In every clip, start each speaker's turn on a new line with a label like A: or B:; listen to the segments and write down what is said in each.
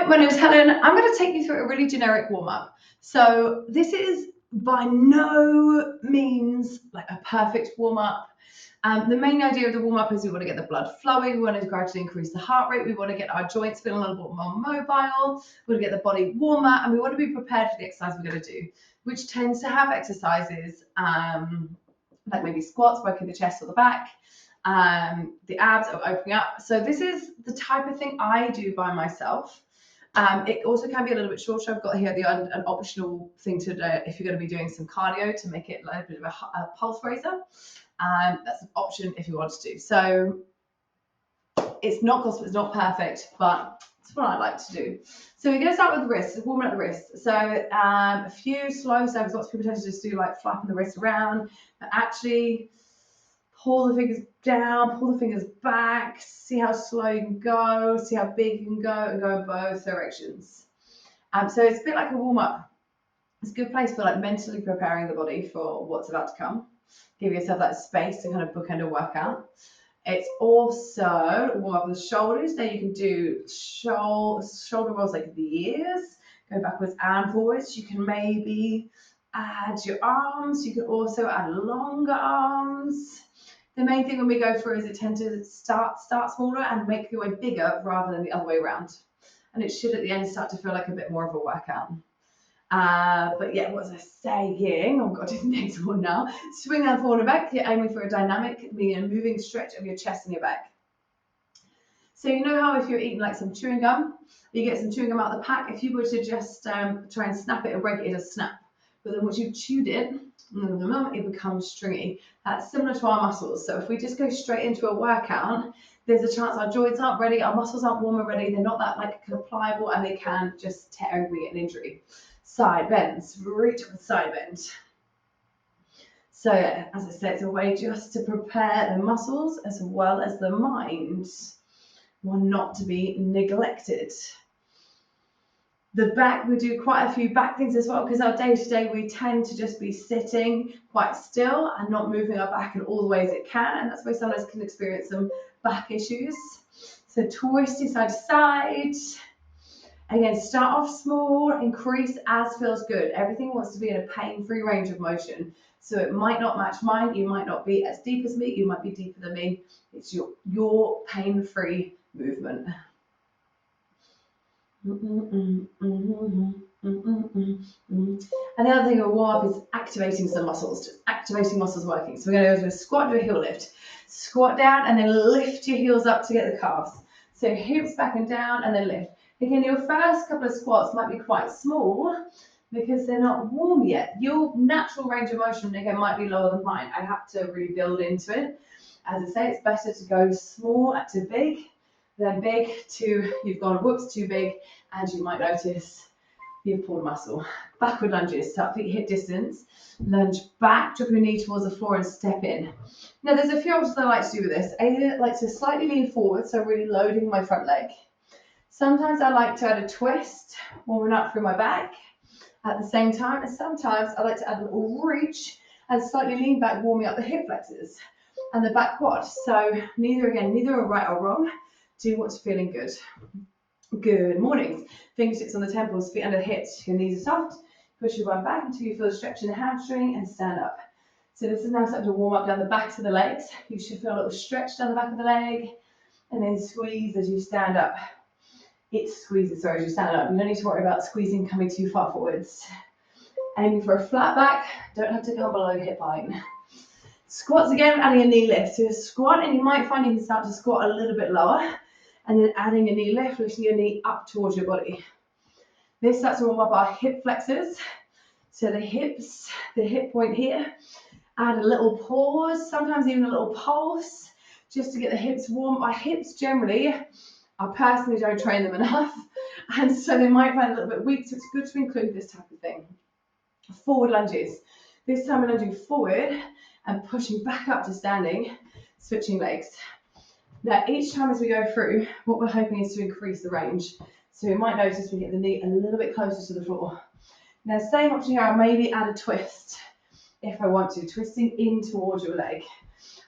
A: Hi, my name is Helen. I'm going to take you through a really generic warm-up. So this is by no means like a perfect warm-up. The main idea of the warm-up is we want to get the blood flowing, we want to gradually increase the heart rate, we want to get our joints feeling a little bit more mobile, we want to get the body warmer, and we want to be prepared for the exercise we're going to do, which tends to have exercises like maybe squats, working the chest or the back, the abs are opening up. So this is the type of thing I do by myself. It also can be a little bit shorter. I've got here an optional thing to do if you're going to be doing some cardio to make it like a bit of a pulse raiser. That's an option if you want to do. So it's not gospel, it's not perfect, but it's what I like to do. So we're going to start with the wrists, warming up the wrists. So a few slow steps. Lots of people tend to just do like flapping the wrist around, but actually pull the fingers down, pull the fingers back, see how slow you can go, see how big you can go, and go in both directions. So it's a bit like a warm-up. It's a good place for like mentally preparing the body for what's about to come. Give yourself that space to kind of bookend a workout. It's also warm up the shoulders. Now you can do shoulder rolls like the ears, go backwards and forwards. You can maybe add your arms. You can also add longer arms. The main thing when we go through is it tends to start smaller and make your way bigger rather than the other way around. And it should at the end start to feel like a bit more of a workout. But yeah, what was I saying? Oh, I've got to do the next one now. Swing and forward and back. You're aiming for a dynamic, meaning a moving stretch of your chest and your back. So you know how if you're eating like some chewing gum, you get some chewing gum out of the pack. If you were to just try and snap it and break it, it'll snap. But then once you've chewed it, it becomes stringy. That's similar to our muscles. So if we just go straight into a workout, there's a chance our joints aren't ready, our muscles aren't warm already, they're not that like kind of pliable, and they can just tear and we get an injury. Side bends, reach with side bend. So as I said, it's a way just to prepare the muscles as well as the mind, one not to be neglected. The back, we do quite a few back things as well, because our day-to-day we tend to just be sitting quite still and not moving our back in all the ways it can, and that's why sometimes can experience some back issues. So twisting side to side. Again, start off small, increase as feels good. Everything wants to be in a pain-free range of motion. So it might not match mine, you might not be as deep as me, you might be deeper than me. It's your pain-free movement. And the other thing we'll warm up is activating some muscles, just activating muscles working. So we're going to go to a squat, do a heel lift. Squat down and then lift your heels up to get the calves. So hips back and down and then lift. Again, your first couple of squats might be quite small because they're not warm yet. Your natural range of motion, again, might be lower than mine. I have to really build into it. As I say, it's better to go small to big than big to you've gone whoops too big and you might notice you've pulled muscle. Backward lunges, start feet hip distance, lunge back, drop your knee towards the floor and step in. Now there's a few options I like to do with this. I like to slightly lean forward, so really loading my front leg. Sometimes I like to add a twist, warming up through my back at the same time, and sometimes I like to add a little reach and slightly lean back, warming up the hip flexors and the back quad. So neither are right or wrong. Do what's feeling good. Good morning. Fingertips on the temples, feet under the hips. Your knees are soft. Push your one back until you feel a stretch in the hamstring and stand up. So this is now starting to warm up down the backs of the legs. You should feel a little stretch down the back of the leg and then squeeze as you stand up. It squeezes, as you stand up. You don't need to worry about squeezing coming too far forwards. Aiming for a flat back. Don't have to come below hip height. Squats again, adding a knee lift. So squat, and you might find you can start to squat a little bit lower. And then adding a knee lift, lifting your knee up towards your body. This starts to warm up our hip flexors. So the hips, the hip point here. Add a little pause, sometimes even a little pulse, just to get the hips warm. My hips generally, I personally don't train them enough. And so they might find a little bit weak, so it's good to include this type of thing. Forward lunges. This time we're lunging forward and pushing back up to standing, switching legs. Now, each time as we go through, what we're hoping is to increase the range. So we might notice we get the knee a little bit closer to the floor. Now, same option here, I'll maybe add a twist if I want to, twisting in towards your leg.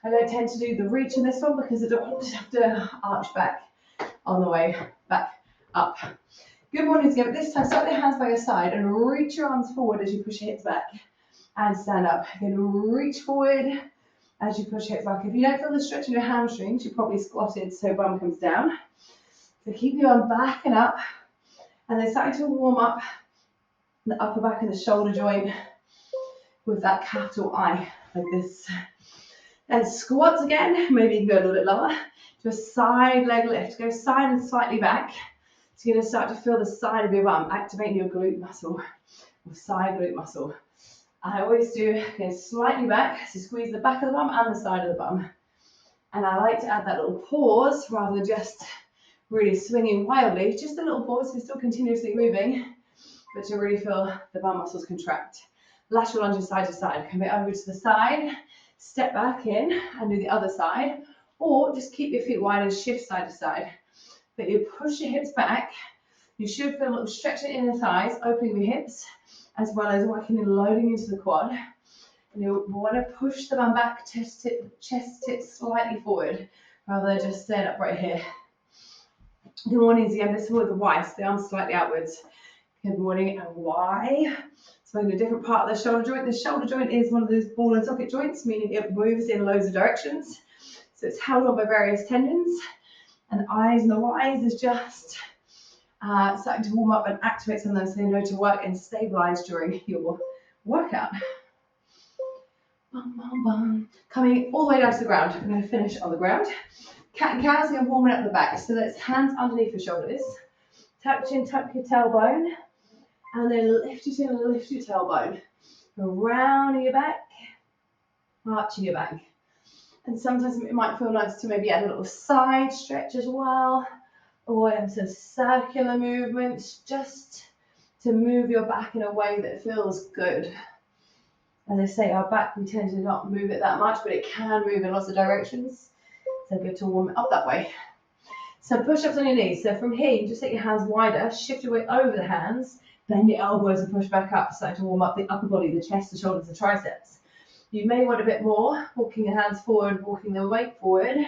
A: I don't tend to do the reach in this one because I don't want to have to arch back on the way back up. Good morning again. This time, start your hands by your side and reach your arms forward as you push your hips back and stand up. Again, reach forward as you push your hips back. If you don't feel the stretch in your hamstrings, you're probably squatted, so bum comes down. So keep your arm back and up, and then starting to warm up the upper back and the shoulder joint with that capital I, like this. And squats again, maybe you can go a little bit lower. Do a side leg lift, go side and slightly back. So you're going to start to feel the side of your bum, activating your glute muscle, or side glute muscle. I always do, go slightly back, so squeeze the back of the bum and the side of the bum. And I like to add that little pause rather than just really swinging wildly, just a little pause, so still continuously moving, but to really feel the bum muscles contract. Lateral lunges side to side, come over to the side, step back in and do the other side, or just keep your feet wide and shift side to side. But you push your hips back, you should feel a little stretch in the inner thighs, opening your hips, as well as working and loading into the quad. And you want to push the bum back, chest tip slightly forward, rather than just stand up right here. Good morning again, this is with the Y, so the arms slightly outwards. Good morning and Y. So in a different part of the shoulder joint. The shoulder joint is one of those ball and socket joints, meaning it moves in loads of directions. So it's held on by various tendons. And the I's and the Y's is just starting to warm up and activate some of those so you know to work and stabilize during your workout. Bum, bum, bum. Coming all the way down to the ground. I'm going to finish on the ground. Cat and cow, so you're warming up the back. So that's hands underneath your shoulders. Tuck your chin, tuck your tailbone. And then lift your chin and lift your tailbone. Rounding your back, arching your back. And sometimes it might feel nice to maybe add a little side stretch as well, or some circular movements, just to move your back in a way that feels good. As I say, our back, we tend to not move it that much, but it can move in lots of directions. So good to warm it up that way. So push-ups on your knees. So from here, you just take your hands wider, shift your weight over the hands, bend your elbows and push back up, starting to warm up the upper body, the chest, the shoulders, the triceps. You may want a bit more, walking the hands forward, walking the weight forward,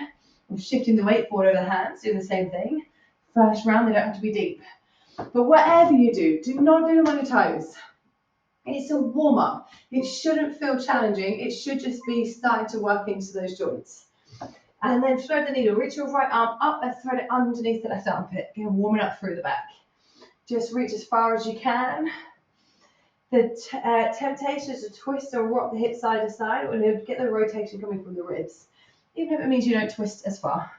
A: or shifting the weight forward over the hands, doing the same thing. First round, they don't have to be deep. But whatever you do not do them on your toes. It's a warm-up. It shouldn't feel challenging. It should just be starting to work into those joints. And then thread the needle. Reach your right arm up and thread it underneath the left armpit. Again, warming up through the back. Just reach as far as you can. The temptation is to twist or rock the hips side to side, or get the rotation coming from the ribs, even if it means you don't twist as far.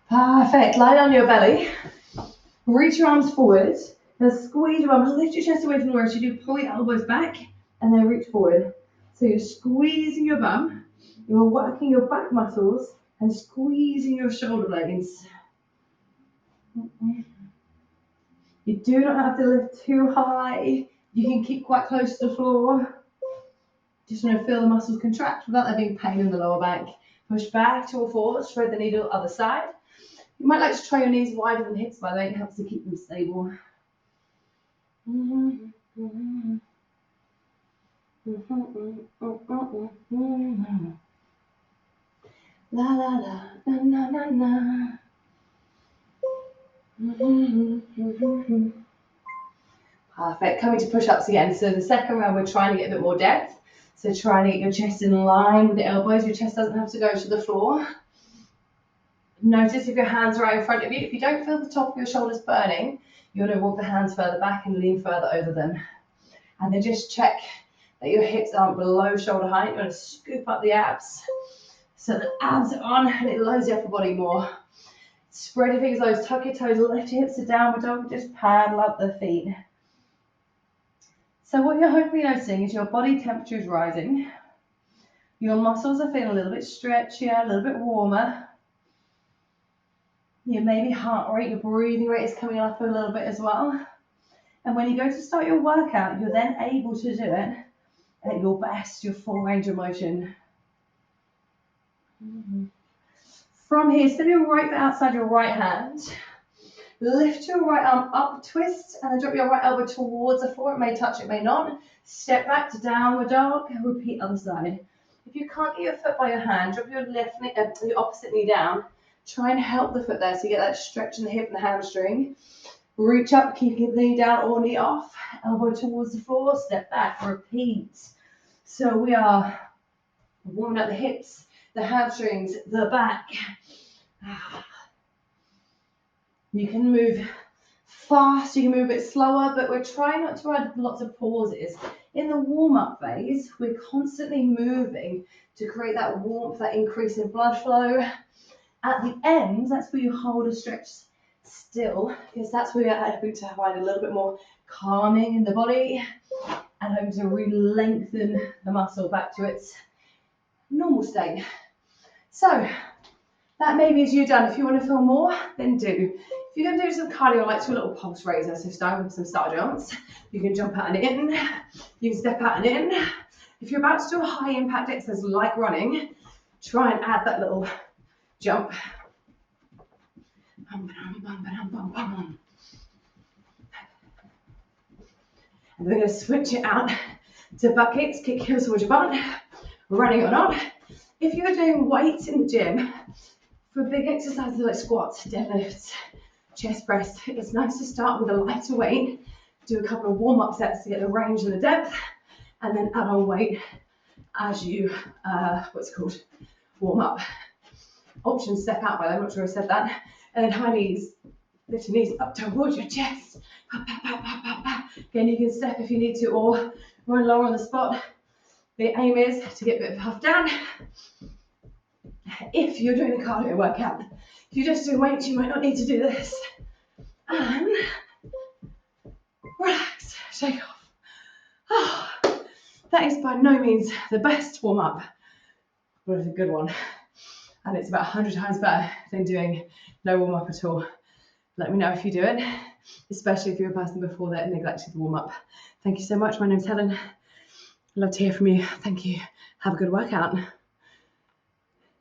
A: Perfect. Lie on your belly. Reach your arms forward. Now squeeze your arms. Lift your chest away from the ground. So you do pull your elbows back and then reach forward. So you're squeezing your bum. You're working your back muscles and squeezing your shoulder blades. You do not have to lift too high. You can keep quite close to the floor. Just want to feel the muscles contract without there being pain in the lower back. Push back to all fours, thread the needle other side. You might like to try your knees wider than hips, by the way. It helps to keep them stable. La la la, na na na. Perfect. Coming to push-ups again. So the second round, we're trying to get a bit more depth. So trying to get your chest in line with the elbows. Your chest doesn't have to go to the floor. Notice if your hands are right in front of you. If you don't feel the top of your shoulders burning, you want to walk the hands further back and lean further over them. And then just check that your hips aren't below shoulder height. You want to scoop up the abs so the abs are on and it loads the upper body more. Spread your fingers low, tuck your toes, lift your hips to downward dog, just paddle up the feet. So what you're hopefully noticing is your body temperature is rising. Your muscles are feeling a little bit stretchier, a little bit warmer. Your maybe heart rate, your breathing rate is coming up a little bit as well. And when you go to start your workout, you're then able to do it at your best, your full range of motion. From here, step your right foot outside your right hand. Lift your right arm up, twist, and then drop your right elbow towards the floor. It may touch, it may not. Step back to downward dog, and repeat other side. If you can't get your foot by your hand, drop your left knee, your opposite knee down. Try and help the foot there so you get that stretch in the hip and the hamstring. Reach up, keeping the knee down or knee off. Elbow towards the floor, step back, repeat. So we are warming up the hips, the hamstrings, the back. You can move fast, you can move a bit slower, but we're trying not to add lots of pauses. In the warm-up phase, we're constantly moving to create that warmth, that increase in blood flow. At the end, that's where you hold a stretch still, because that's where you're hoping to find a little bit more calming in the body and hoping to really lengthen the muscle back to its normal state. So that maybe is you done. If you want to feel more, then do. If you're going to do some cardio, like do a little pulse raiser, so start with some star jumps. You can jump out and in. You can step out and in. If you're about to do a high impact exercise like running, try and add that little jump. And we're going to switch it out to butt kicks, kick heels towards your butt, running or not. If you're doing weights in the gym, for big exercises like squats, deadlifts, chest press, it's nice to start with a lighter weight, do a couple of warm-up sets to get the range and the depth, and then add on weight as you, warm up. Option step out, by the way, I'm not sure I said that. And then high knees, lift your knees up towards your chest. Again, you can step if you need to, or run lower on the spot. The aim is to get a bit of puff down. If you're doing a cardio workout, if you just do weights, you might not need to do this. And relax, shake off. Oh, that is by no means the best warm up, but it's a good one. And it's about 100 times better than doing no warm up at all. Let me know if you do it, especially if you're a person before that neglected the warm up. Thank you so much. My name's Helen. I'd love to hear from you. Thank you. Have a good workout.